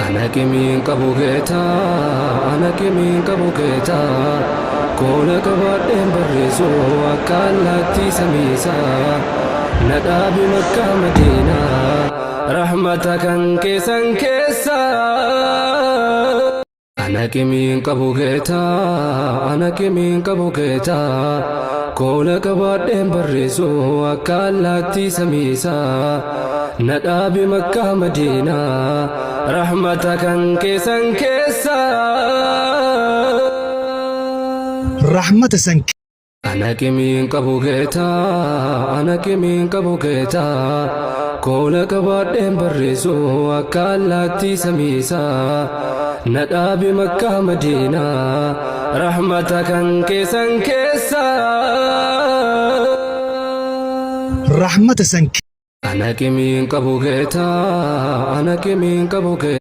Ana kimin kabuketa, ana kimin kabuketa. Kola kabadden barreeso akkalatti samisa. Nadabi Makkah Madina, rahmatakan kesan kesa. Ana kimin kabuketa, ana kimin kabuketa. Kola kabadden barreeso akkalatti samisa. Nadabi Makkah Madina, rahmatakan kesan kesa. Rahmata sank Ana kimin kabuketa, ana kimin kabuketa. Kola kabadden barreeso akkalatti samisa. Nadabi Makkah Madina, rahmatakan kesan kesa. Rahmata sank Ana kimin kabuketa, ana kimin kabuketa.